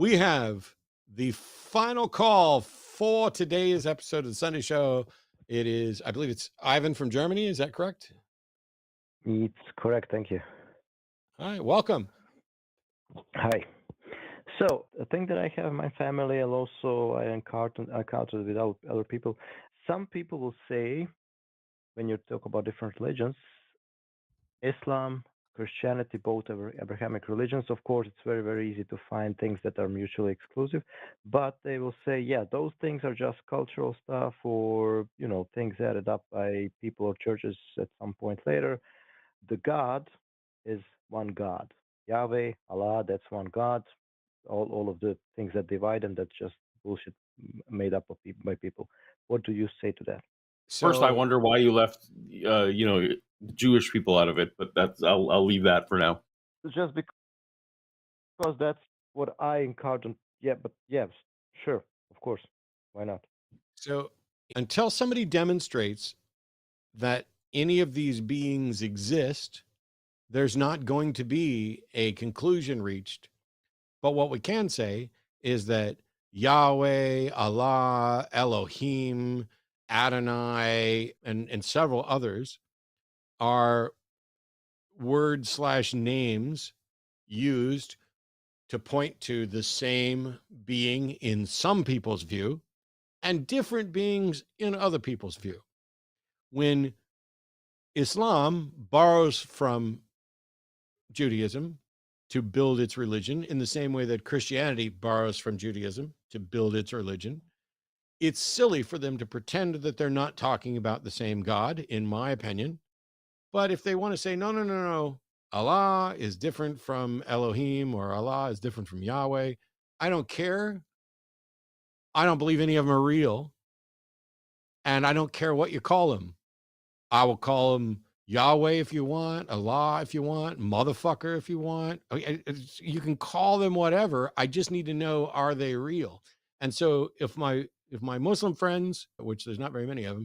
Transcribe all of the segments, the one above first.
we have the final call for today's episode of the Sunday Show. It is, I believe it's Ivan from Germany. Is that correct? It's correct. Thank you. All right, welcome. Hi. So the thing that I have in my family, and also I encountered with other people. Some people will say, when you talk about different religions, Islam, Christianity, both are Abrahamic religions. Of course, it's very, very easy to find things that are mutually exclusive, but they will say, yeah, those things are just cultural stuff, or things added up by people or churches at some point later. The God is one God. Yahweh, Allah, that's one God. All of the things that divide them, that's just bullshit made up of by people. What do you say to that? First, I So, wonder why you left, Jewish people out of it, but I'll leave that for now. Just because that's what I encountered. Yeah, but yes, sure, of course. Why not? so until somebody demonstrates that any of these beings exist, there's not going to be a conclusion reached. But what we can say is that Yahweh, Allah, Elohim, Adonai, and several others are word/names used to point to the same being in some people's view and different beings in other people's view. When Islam borrows from Judaism to build its religion in the same way that Christianity borrows from Judaism to build its religion, it's silly for them to pretend that they're not talking about the same God, in my opinion. But if they want to say, no, no, no, no, Allah is different from Elohim or Allah is different from Yahweh, I don't care. I don't believe any of them are real. And I don't care what you call them. I will call them Yahweh if you want, Allah if you want, motherfucker if you want. You can call them whatever. I just need to know, are they real? And so if my Muslim friends, which there's not very many of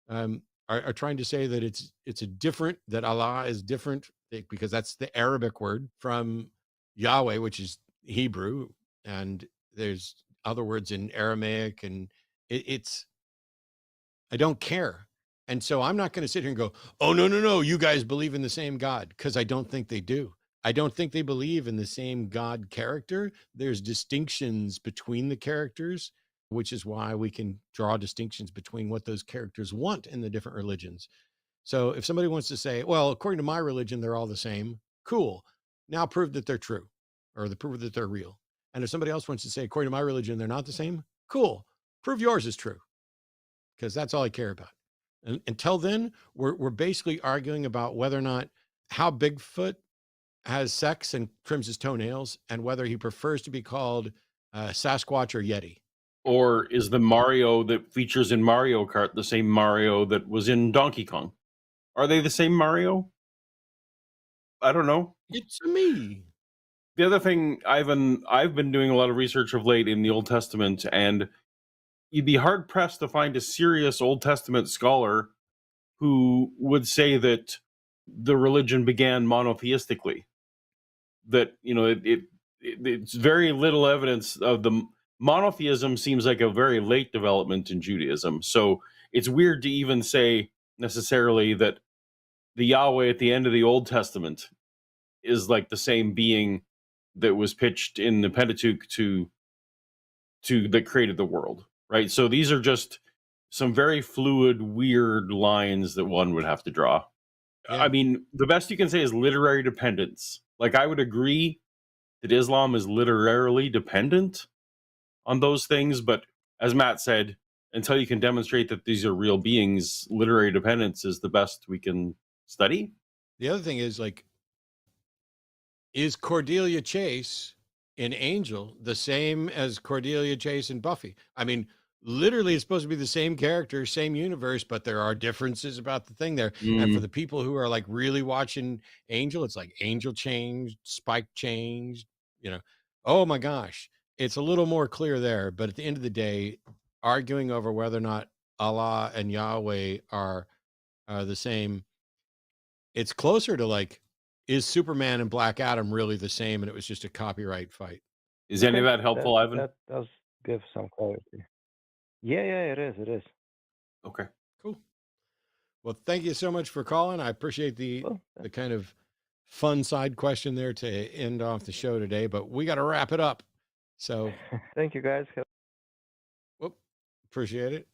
them, are trying to say that it's a different, that Allah is different because that's the Arabic word from Yahweh, which is Hebrew, and there's other words in Aramaic, and it's I don't care. And so I'm not going to sit here and go, oh, no, no, no, you guys believe in the same God, because I don't think they do. I don't think they believe in the same God character. There's distinctions between the characters, which is why we can draw distinctions between what those characters want in the different religions. So if somebody wants to say, well, according to my religion, they're all the same, cool. Now prove that they're true, or prove that they're real. And if somebody else wants to say, according to my religion, they're not the same, cool. Prove yours is true, because that's all I care about. And until then, we're basically arguing about whether or not how Bigfoot has sex and trims his toenails, and whether he prefers to be called Sasquatch or Yeti. Or is the Mario that features in Mario Kart the same Mario that was in Donkey Kong? Are they the same Mario? I don't know. It's me. The other thing, Ivan, I've been doing a lot of research of late in the Old Testament, and you'd be hard pressed to find a serious Old Testament scholar who would say that the religion began monotheistically. That it's very little evidence of the monotheism. Seems like a very late development in Judaism. So it's weird to even say necessarily that the Yahweh at the end of the Old Testament is like the same being that was pitched in the Pentateuch to that created the world, right? So these are just some very fluid, weird lines that one would have to draw. Yeah. I mean, the best you can say is literary dependence. Like, I would agree that Islam is literarily dependent on those things, but as Matt said, until you can demonstrate that these are real beings, literary dependence is the best we can study. The other thing is, like, is Cordelia Chase in Angel the same as Cordelia Chase in Buffy? I mean, literally, it's supposed to be the same character, same universe, but there are differences about the thing there. And for the people who are like really watching Angel, it's like Angel changed, Spike changed, oh my gosh, it's a little more clear there. But at the end of the day, arguing over whether or not Allah and Yahweh are the same, it's closer to like, is Superman and Black Adam really the same? And it was just a copyright fight. Is any of Okay, that helpful, Ivan? that does give some clarity. Yeah, it is. It is. Okay. Cool. Well, thank you so much for calling. I appreciate Well, the kind of fun side question there to end off the show today, but we got to wrap it up. So, thank you guys. whoop, appreciate it.